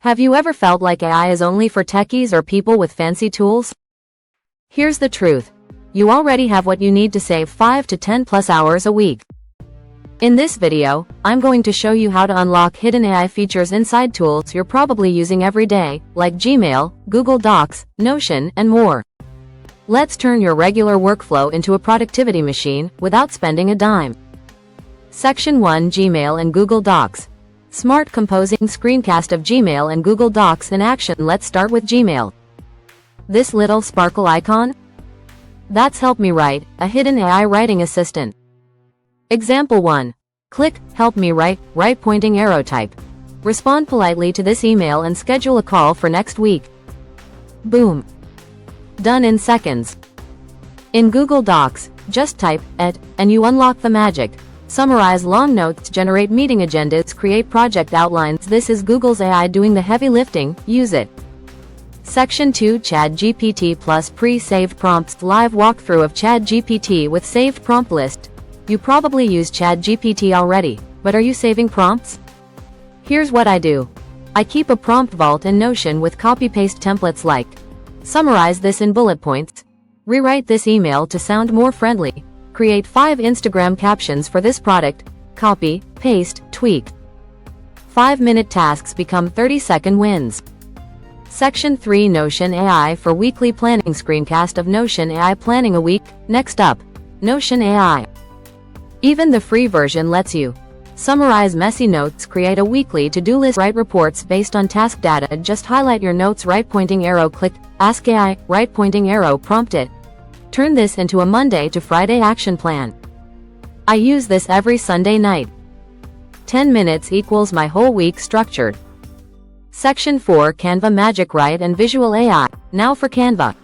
Have you ever felt like AI is only for techies or people with fancy tools? Here's the truth. You already have what you need to save 5 to 10 plus hours a week. In this video, I'm going to show you how to unlock hidden AI features inside tools you're probably using every day, like Gmail, Google Docs, Notion, and more. Let's turn your regular workflow into a productivity machine without spending a dime. Section 1: Gmail and Google Docs. Smart composing screencast of Gmail and Google Docs in action. Let's start with Gmail. This little sparkle icon? That's Help Me Write, a hidden AI writing assistant. Example 1. Click Help Me Write, right pointing arrow type. Respond politely to this email and schedule a call for next week. Boom. Done in seconds. In Google Docs, just type et and you unlock the magic. Summarize long notes, generate meeting agendas, create project outlines. This is Google's AI doing the heavy lifting. Use it. Section 2: ChatGPT plus pre-saved prompts. Live walkthrough of ChatGPT with saved prompt list. You probably use ChatGPT already, but are you saving prompts? Here's what I do. I keep a prompt vault in Notion with copy-paste templates like summarize this in bullet points, rewrite this email to sound more friendly, create 5 Instagram captions for this product, copy, paste, tweak. 5-minute tasks become 30-second wins. Section 3: Notion AI for weekly planning. Screencast of Notion AI planning a week. Next up, Notion AI. Even the free version lets you summarize messy notes, create a weekly to-do list, write reports based on task data. Just highlight your notes, right pointing arrow, click Ask AI, right pointing arrow, prompt it. Turn this into a Monday to Friday action plan. I use this every Sunday night. 10 minutes equals my whole week structured. Section 4: Canva Magic Write and Visual AI. Now for Canva.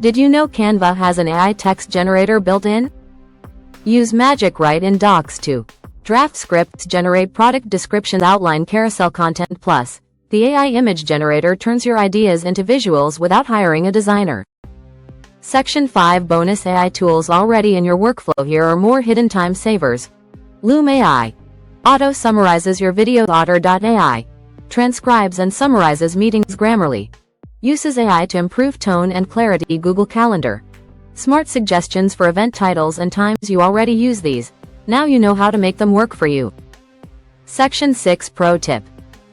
Did you know Canva has an AI text generator built in? Use Magic Write in Docs to draft scripts, generate product descriptions, outline carousel content. Plus, the AI image generator turns your ideas into visuals without hiring a designer. Section 5: Bonus AI tools already in your workflow. Here are more hidden time savers. Loom AI. Auto summarizes your video. Otter.ai. Transcribes and summarizes meetings. Grammarly. Uses AI to improve tone and clarity. Google Calendar. Smart suggestions for event titles and times. You already use these. Now you know how to make them work for you. Section 6: Pro tip.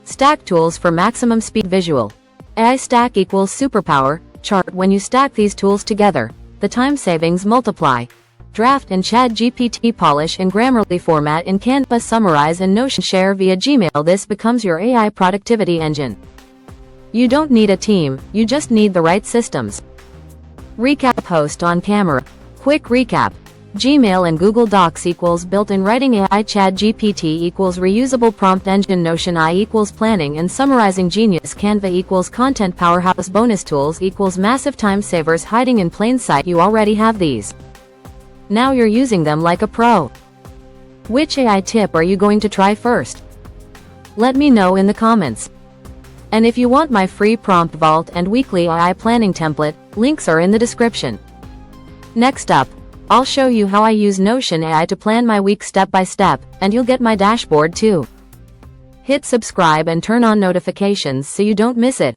Stack tools for maximum speed. Visual AI stack equals superpower chart. When you stack these tools together, the time savings multiply. Draft in ChatGPT, polish in Grammarly, format in Canva, summarize in Notion, share via Gmail. This becomes your AI productivity engine. You don't need a team, you just need the right systems. Recap: host on camera. Quick recap. Gmail and Google Docs equals built-in writing AI. ChatGPT equals reusable prompt engine. Notion AI equals planning and summarizing genius. Canva equals content powerhouse. Bonus tools equals massive time savers hiding in plain sight. You already have these. Now you're using them like a pro. Which AI tip are you going to try first? Let me know in the comments. And if you want my free prompt vault and weekly AI planning template, links are in the description. Next up, I'll show you how I use Notion AI to plan my week step by step, and you'll get my dashboard too. Hit subscribe and turn on notifications so you don't miss it.